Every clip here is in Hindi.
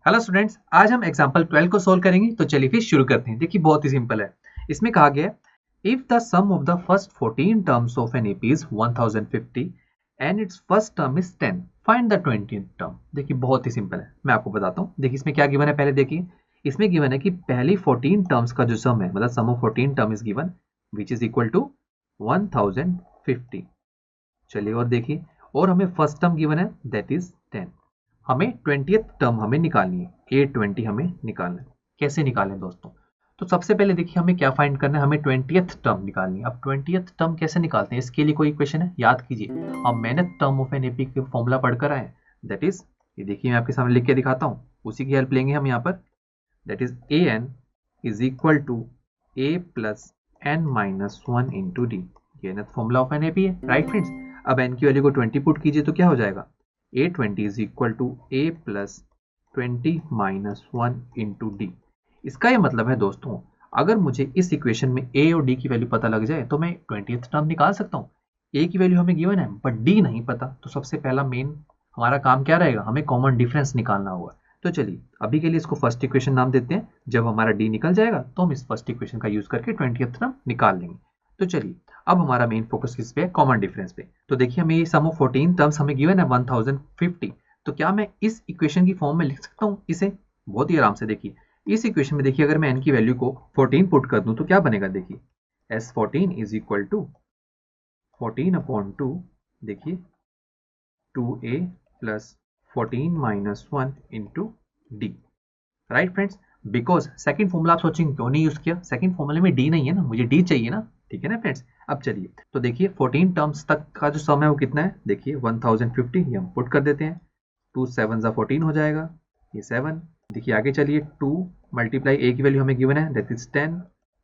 हेलो स्टूडेंट्स, आज हम एग्जांपल 12 को सोल्व करेंगे। तो चलिए फिर शुरू करते हैं। देखिए बहुत ही सिंपल है। इसमें कहा गया है if the sum of the first 14 terms of N AP is 1050 and its first term is 10, find the 20th term. देखिए बहुत ही सिंपल है, मैं आपको बताता हूँ। देखिए इसमें क्या गिवन है, पहले देखिए। इसमें गिवन है कि पहली 14 टर्म्स का जो सम है, मतलब sum of 14 term is given which is equal to 1050। चलिए और देखिए, और हमें फर्स्ट टर्म गिवन है दैट इज 10। हमें 20th टर्म हमें निकालनी है, A20 हमें निकालना है। कैसे निकालें दोस्तों? तो सबसे पहले देखिए हमें क्या फाइंड करना है, हमें 20th टर्म निकालनी है। अब 20th टर्म कैसे निकालते हैं, इसके लिए कोई इक्वेशन है, याद कीजिए। अब मैंने टर्म ऑफ एन एपी का फॉर्मूला पढ़कर आए, दैट इज, ये देखिए मैं आपके सामने लिख के दिखाता हूँ, उसी की हेल्प लेंगे हम यहाँ पर। That is AN is equal to A plus N minus 1 into D. ये फॉर्मूला ऑफ एन एपी है, राइट फ्रेंड्स। अब n की वैल्यू को 20 पुट कीजिए तो क्या हो जाएगा, A20 is equal to A plus 20 minus 1 into D. इसका ये मतलब है दोस्तों, अगर मुझे इस इक्वेशन में A और D की वैल्यू पता लग जाए तो मैं 20th टर्म निकाल सकता हूँ। A की वैल्यू हमें गिवन है बट D नहीं पता, तो सबसे पहला मेन हमारा काम क्या रहेगा, हमें कॉमन डिफरेंस निकालना होगा। तो चलिए अभी के लिए इसको फर्स्ट इक्वेशन नाम देते हैं। जब हमारा D निकल जाएगा तो हम इस फर्स्ट इक्वेशन का यूज करके 20th टर्म निकाल लेंगे। तो चलिए अब हमारा मेन फोकस किस पे है, कॉमन डिफरेंस पे। तो देखिए हमें ये सम ऑफ 14 टर्म्स हमें गिवन है 1050। तो क्या मैं इस इक्वेशन की फॉर्म में लिख सकता हूँ इसे? बहुत ही आराम से। देखिए इस इक्वेशन में देखिए, अगर मैं n की वैल्यू को 14 पुट कर दूं तो क्या बनेगा, देखिए S14 is equal to 14 upon 2, देखिए 2A plus 14 minus 1 into D. Right friends, because second formula आप सोचेंगे क्यों नहीं यूज किया, सेकंड फॉर्मूले में डी नहीं है ना, मुझे डी चाहिए ना, ठीक है ना फ्रेंड्स। अब चलिए तो देखिए 14 टर्म्स तक का जो सम है वो कितना है, देखिए 1050, ये हम पुट कर देते हैं। 2 7 14 हो जाएगा, ये 7। देखिए आगे चलिए, 2 मल्टीप्लाई ए की वैल्यू हमें गिवन है दैट इज 10,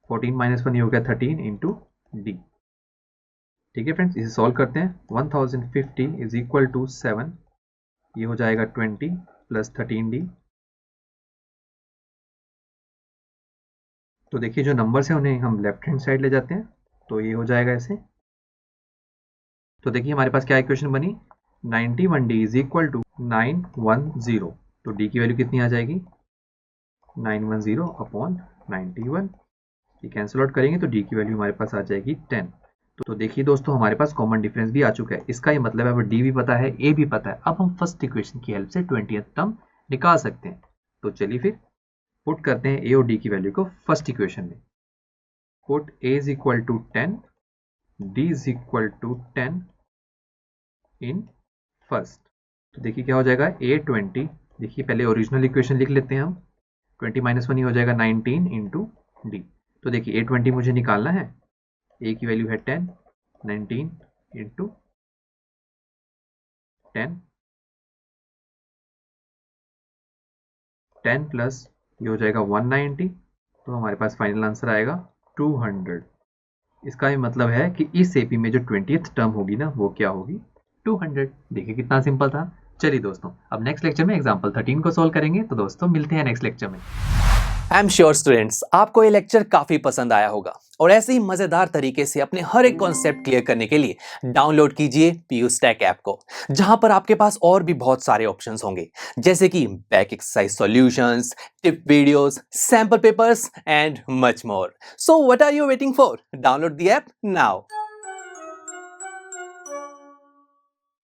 14 माइनस 1 ये हो गया 13 इंटू डी। ठीक है फ्रेंड्स, इसे सॉल्व करते हैं। 1050 इज इक्वल टू 7, ये हो जाएगा 20 प्लस 13D। तो देखिए जो नंबर्स हैं उन्हें हम लेफ्ट हैंड साइड ले जाते हैं, तो ये हो जाएगा ऐसे। तो देखिए हमारे पास क्या इक्वेशन बनी, 91D इज इक्वल टू 910। तो डी की वैल्यू कितनी आ जाएगी, 910 अपॉन 91। ये कैंसिल आउट करेंगे तो डी की वैल्यू हमारे पास आ जाएगी 10। तो देखिए दोस्तों हमारे पास कॉमन डिफरेंस भी आ चुका है। इसका ये मतलब है अब डी भी पता है, ए भी पता है। अब हम फर्स्ट इक्वेशन की हेल्प से 20th टर्म निकाल सकते हैं। तो चलिए फिर पुट करते हैं ए और डी की वैल्यू को फर्स्ट इक्वेशन में। Put a is equal to 10, d is equal to 10 in first। तो देखिए क्या हो जाएगा, A20, देखिए पहले ओरिजिनल इक्वेशन लिख लेते हैं हम। 20 माइनस 1 ही हो जाएगा 19 इंटू डी। तो देखिए A20 मुझे निकालना है, a की वैल्यू है 10, 19 इंटू 10, 10 प्लस ये हो जाएगा 190। तो हमारे पास फाइनल आंसर आएगा 200। इसका भी मतलब है कि इस एपी में जो 20th टर्म होगी ना वो क्या होगी, 200। देखिए कितना सिंपल था। चलिए दोस्तों अब नेक्स्ट लेक्चर में एग्जांपल 13 को सोल्व करेंगे। तो दोस्तों मिलते हैं नेक्स्ट लेक्चर में। आई एम श्योर स्टूडेंट्स आपको ये लेक्चर काफी पसंद आया होगा और ऐसे ही मजेदार तरीके से अपने हर एक कॉन्सेप्ट क्लियर करने के लिए डाउनलोड कीजिए पीयू स्टैक ऐप को, जहां पर आपके पास और भी बहुत सारे ऑप्शंस होंगे, जैसे कि back exercise solutions, tip videos, sample papers and much more. So what are you waiting for? Download the app now.